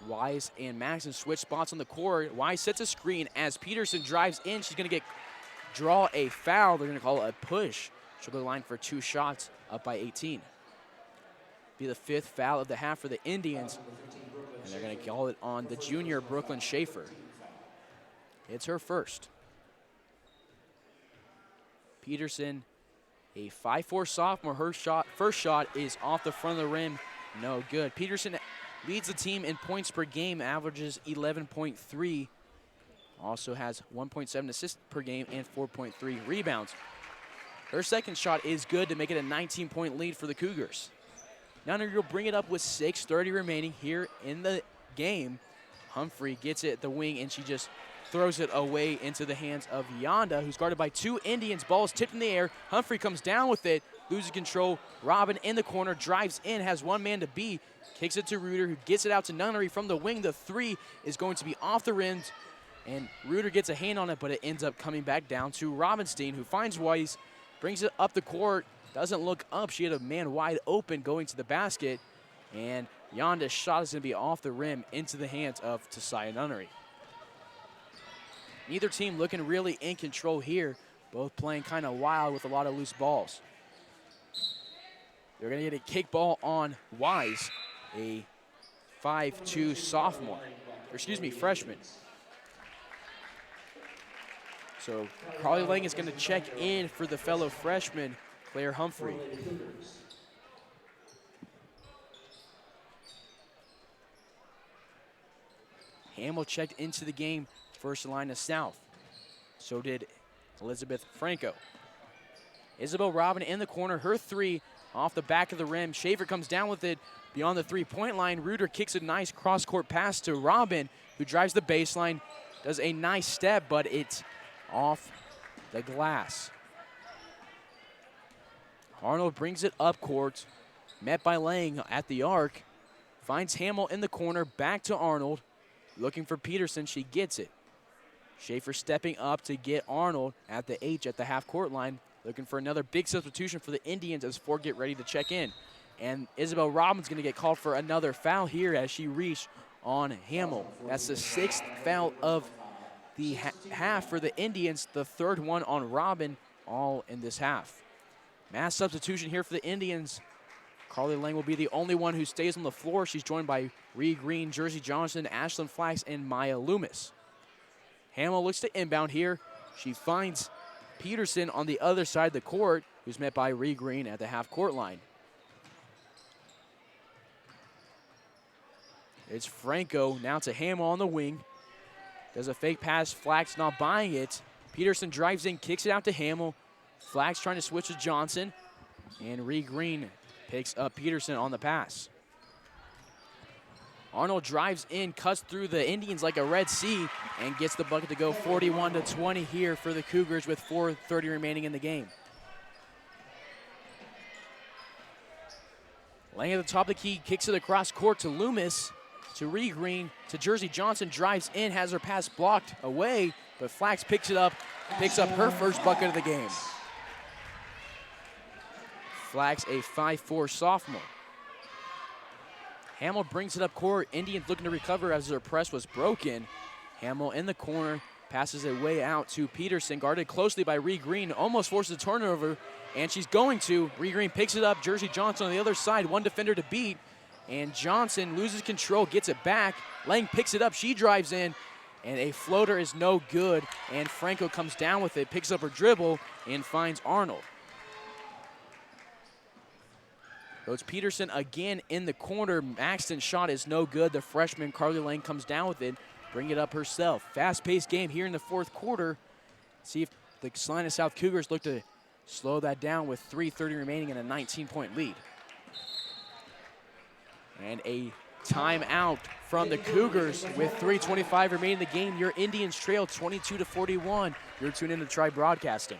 Wise and Maxson switch spots on the court. Wise sets a screen as Peterson drives in. She's going to draw a foul. They're going to call it a push. She'll go to the line for 2 shots, up by 18. Be the 5th foul of the half for the Indians, and they're going to call it on the junior Brooklyn Schaefer. It's her first. Peterson, a 5'4" sophomore, her first shot is off the front of the rim, no good. Peterson leads the team in points per game, averages 11.3, also has 1.7 assists per game and 4.3 rebounds. Her second shot is good to make it a 19-point lead for the Cougars. Nunnery will bring it up with 6:30 remaining here in the game. Humphrey gets it at the wing, and she just throws it away into the hands of Yonda, who's guarded by 2 Indians. Ball is tipped in the air. Humphrey comes down with it, loses control. Robin in the corner, drives in, has 1 man to beat. Kicks it to Reuter, who gets it out to Nunnery from the wing. The 3 is going to be off the rims, and Reuter gets a hand on it, but it ends up coming back down to Robinstein, who finds Weiss, brings it up the court. Doesn't look up. She had a man wide open going to the basket, and Yonda's shot is going to be off the rim into the hands of Tasaya Nunnery. Neither team looking really in control here, both playing kind of wild with a lot of loose balls. They're going to get a kick ball on Wise, a 5'2" sophomore, or excuse me, freshman. So Carly Lang is going to check in for the fellow freshman, Claire Humphrey. Hamill checked into the game for Salina South. So did Elizabeth Franco. Isabel Robin in the corner, her 3 off the back of the rim. Schaefer comes down with it beyond the 3-point line. Reuter kicks a nice cross-court pass to Robin, who drives the baseline, does a nice step, but it's off the glass. Arnold brings it up court, met by Lang at the arc, finds Hamill in the corner, back to Arnold, looking for Peterson, she gets it. Schaefer stepping up to get Arnold at the H at the half-court line, looking for another big substitution for the Indians as 4 get ready to check in. And Isabel Robin's going to get called for another foul here as she reached on Hamill. That's the 6th foul of the half for the Indians, the third one on Robin, all in this half. Mass substitution here for the Indians. Carly Lang will be the only one who stays on the floor. She's joined by Ree Green, Jersey Johnson, Ashlyn Flax, and Maya Loomis. Hamill looks to inbound here. She finds Peterson on the other side of the court, who's met by Ree Green at the half-court line. It's Franco now to Hamill on the wing. Does a fake pass, Flax not buying it. Peterson drives in, kicks it out to Hamill. Flax trying to switch to Johnson. And Ree Green picks up Peterson on the pass. Arnold drives in, cuts through the Indians like a Red Sea, and gets the bucket to go 41-20 here for the Cougars with 4:30 remaining in the game. Lang at the top of the key, kicks it across court to Loomis, to Ree Green, to Jersey Johnson, drives in, has her pass blocked away, but Flax picks it up, picks up her first bucket of the game. Flax, a 5'4" sophomore. Hamill brings it up court. Indians looking to recover as their press was broken. Hamill in the corner, passes it way out to Peterson, guarded closely by Ree Green, almost forces a turnover, and she's going to. Ree Green picks it up. Jersey Johnson on the other side, one defender to beat, and Johnson loses control, gets it back. Lang picks it up. She drives in, and a floater is no good, and Franco comes down with it, picks up her dribble, and finds Arnold. Goes Peterson again in the corner. Maxton's shot is no good. The freshman Carly Lang comes down with it, bring it up herself. Fast-paced game here in the fourth quarter. See if the Salina South Cougars look to slow that down with 3:30 remaining and a 19-point lead. And a timeout from the Cougars with 3:25 remaining in the game. Your Indians trail 22-41. You're tuned in to Tribe Broadcasting.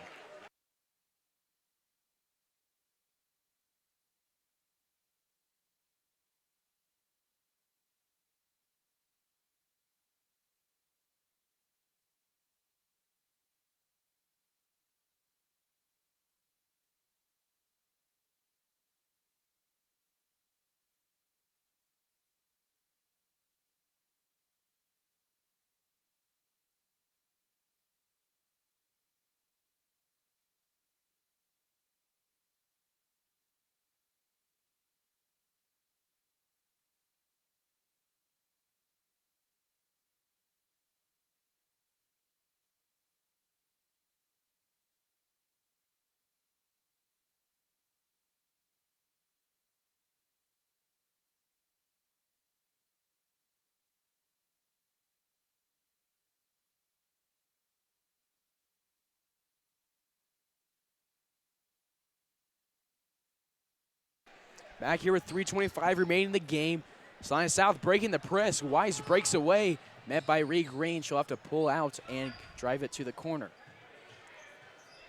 Back here with 3:25 remaining in the game. Salina South breaking the press. Wise breaks away, met by Ree Green. She'll have to pull out and drive it to the corner.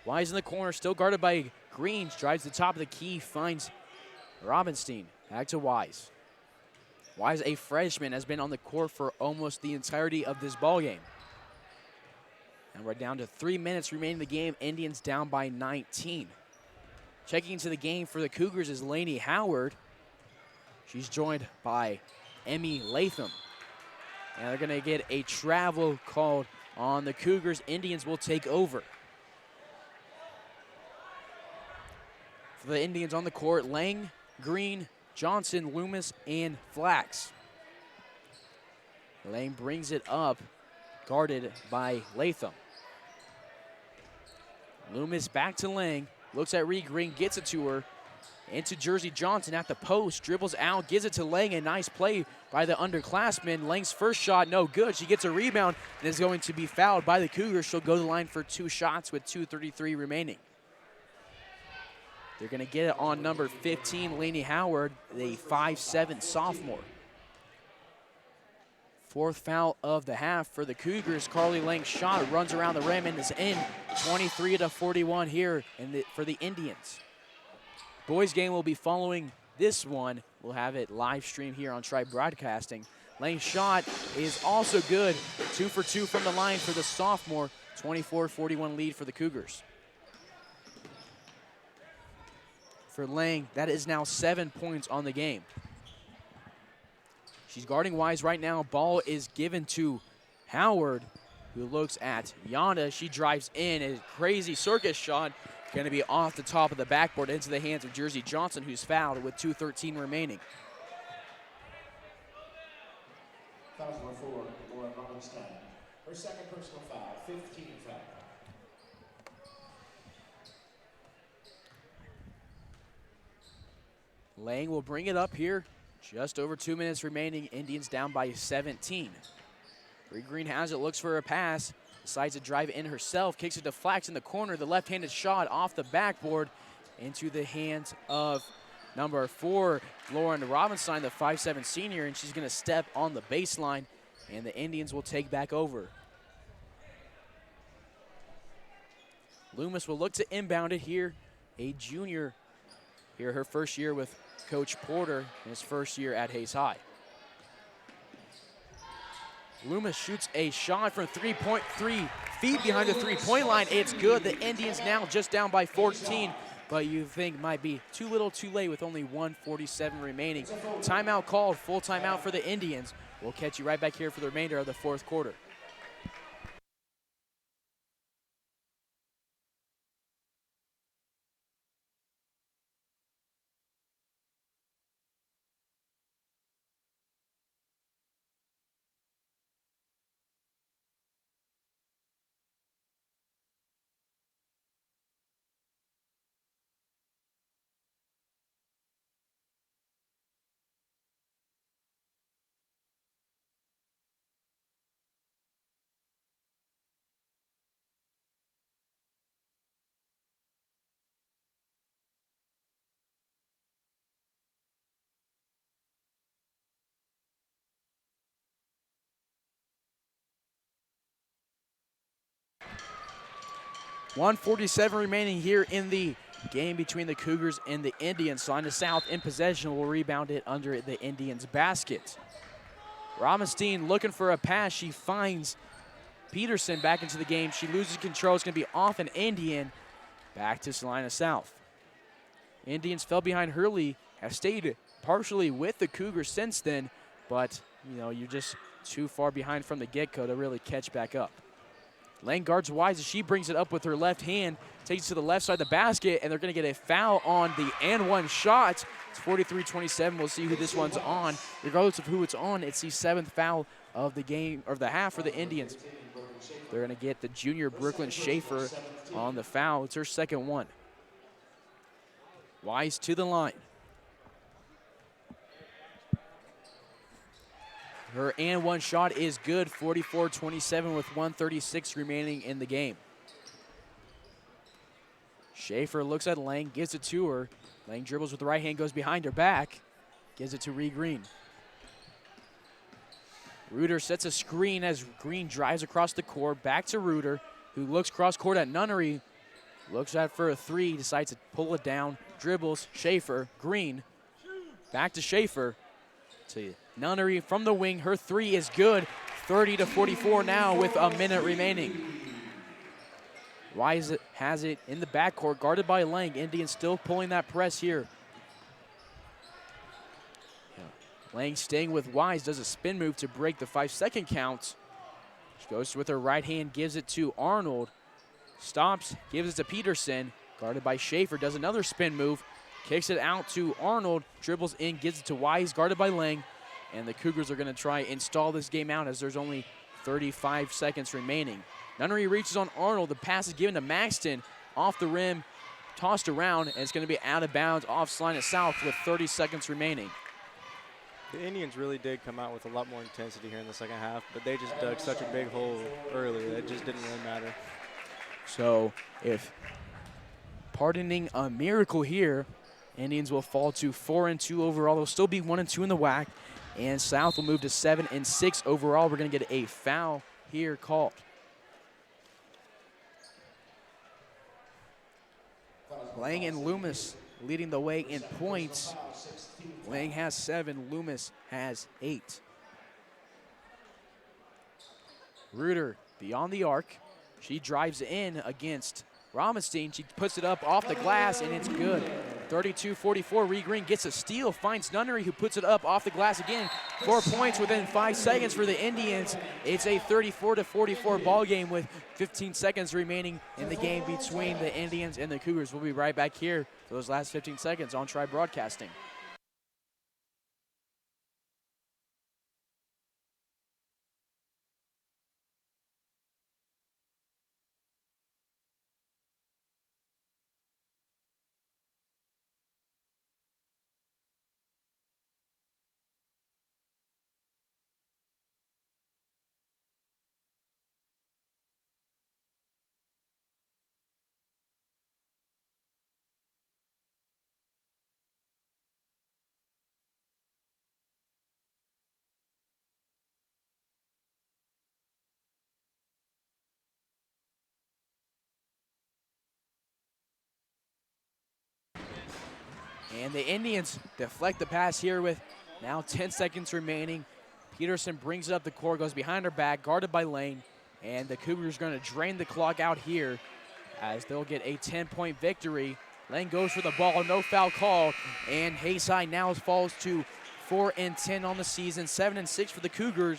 Wise in the corner, still guarded by Green. Drives to the top of the key, finds Robinstein. Back to Wise. Wise, a freshman, has been on the court for almost the entirety of this ball game. And we're down to 3 minutes remaining in the game. Indians down by 19. Checking into the game for the Cougars is Lainey Howard. She's joined by Emmy Latham. And they're going to get a travel called on the Cougars. Indians will take over. For the Indians on the court, Lang, Green, Johnson, Loomis, and Flax. Lang brings it up, guarded by Latham. Loomis back to Lang. Looks at Ree Green, gets it to her. Into Jersey Johnson at the post, dribbles out, gives it to Lang. A nice play by the underclassman. Lang's first shot, no good. She gets a rebound and is going to be fouled by the Cougars. She'll go to the line for 2 shots with 2:33 remaining. They're going to get it on number 15, Lainey Howard, the 5'7" sophomore. Fourth foul of the half for the Cougars. Carly Lang's shot runs around the rim and is in. 23-41 here for the Indians. Boys game will be following this one. We'll have it live stream here on Tribe Broadcasting. Lang's shot is also good. 2 for 2 from the line for the sophomore. 24-41 lead for the Cougars. For Lang, that is now 7 points on the game. She's guarding Wise right now. Ball is given to Howard. who looks at Yana. She drives in, a crazy circus shot, going to be off the top of the backboard into the hands of Jersey Johnson, who's fouled with 2:13 remaining. Foul number 4, Laura Robinstein. Her second personal foul, 15 foul. Lang will bring it up here. Just over 2 minutes remaining. Indians down by 17. Green has it, looks for a pass, decides to drive in herself, kicks it to Flax in the corner. The left-handed shot off the backboard into the hands of number 4, Lauren Robinstein, the 5'7" senior, and she's going to step on the baseline, and the Indians will take back over. Loomis will look to inbound it here. A junior here, her first year with Coach Porter in his first year at Hayes High. Loomis shoots a shot from 3.3 feet behind the three-point line. It's good. The Indians now just down by 14, but you think might be too little too late with only 1:47 remaining. Timeout called, full timeout for the Indians. We'll catch you right back here for the remainder of the fourth quarter. .147 remaining here in the game between the Cougars and the Indians. Salina South in possession will rebound it under the Indians' basket. Ramenstein looking for a pass. She finds Peterson back into the game. She loses control. It's going to be off an Indian. Back to Salina South. Indians fell behind Hurley, have stayed partially with the Cougars since then, but you're just too far behind from the get-go to really catch back up. Lang guards wise as she brings it up with her left hand, takes it to the left side of the basket, and they're going to get a foul on the and-one shot. It's 43-27. We'll see who this one's on. Regardless of who it's on, it's the 7th foul of the game, or the half for the Indians. They're going to get the junior Brooklyn Schaefer on the foul. It's her second one. Wise to the line. Her and-one shot is good, 44-27 with 1:36 remaining in the game. Schaefer looks at Lang, gives it to her. Lang dribbles with the right hand, goes behind her back, gives it to Ree Green. Reuter sets a screen as Green drives across the court, back to Reuter, who looks cross-court at Nunnery, looks out for a three, decides to pull it down, dribbles, Schaefer, Green, back to Schaefer, to Nunnery from the wing. Her three is good. 30-44 now with a minute remaining. Wise has it in the backcourt, guarded by Lang. Indians still pulling that press here. Lang staying with Wise, does a spin move to break the 5-second count. She goes with her right hand, gives it to Arnold. Stops, gives it to Peterson. Guarded by Schaefer, does another spin move. Kicks it out to Arnold, dribbles in, gives it to Wise, guarded by Lang. And the Cougars are going to try and stall this game out as there's only 35 seconds remaining. Nunnery reaches on Arnold. The pass is given to Maxton. Off the rim, tossed around, and it's going to be out of bounds off Salina South with 30 seconds remaining. The Indians really did come out with a lot more intensity here in the second half, but they just dug such a big hole early that it just didn't really matter. So if pardoning a miracle here, Indians will fall to 4-2 overall. They'll still be 1-2 in the WAC, and South will move to 7-6 overall. We're going to get a foul here called. Lang and Loomis leading the way in points. Lang has 7, Loomis has 8. Reuter beyond the arc. She drives in against Ramenstein. She puts it up off the glass, and it's good. 32-44, Reed Green gets a steal, finds Nunnery, who puts it up off the glass again. 4 points within 5 seconds for the Indians. It's a 34-44 ball game with 15 seconds remaining in the game between the Indians and the Cougars. We'll be right back here for those last 15 seconds on Tri Broadcasting. And the Indians deflect the pass here with now 10 seconds remaining. Peterson brings it up the court, goes behind her back, guarded by Lane. And the Cougars are going to drain the clock out here as they'll get a 10-point victory. Lane goes for the ball, no foul call. And Hayes High now falls to 4-10 on the season, 7-6 for the Cougars.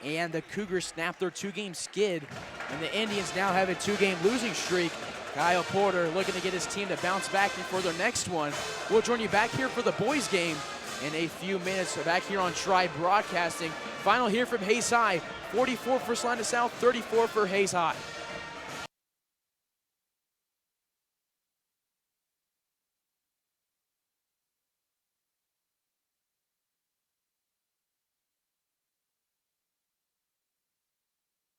And the Cougars snap their 2-game skid. And the Indians now have a 2-game losing streak. Kyle Porter looking to get his team to bounce back before their next one. We'll join you back here for the boys game in a few minutes. Back here on Tri Broadcasting. Final here from Hayes High, 44 for Salina South, 34 for Hayes High.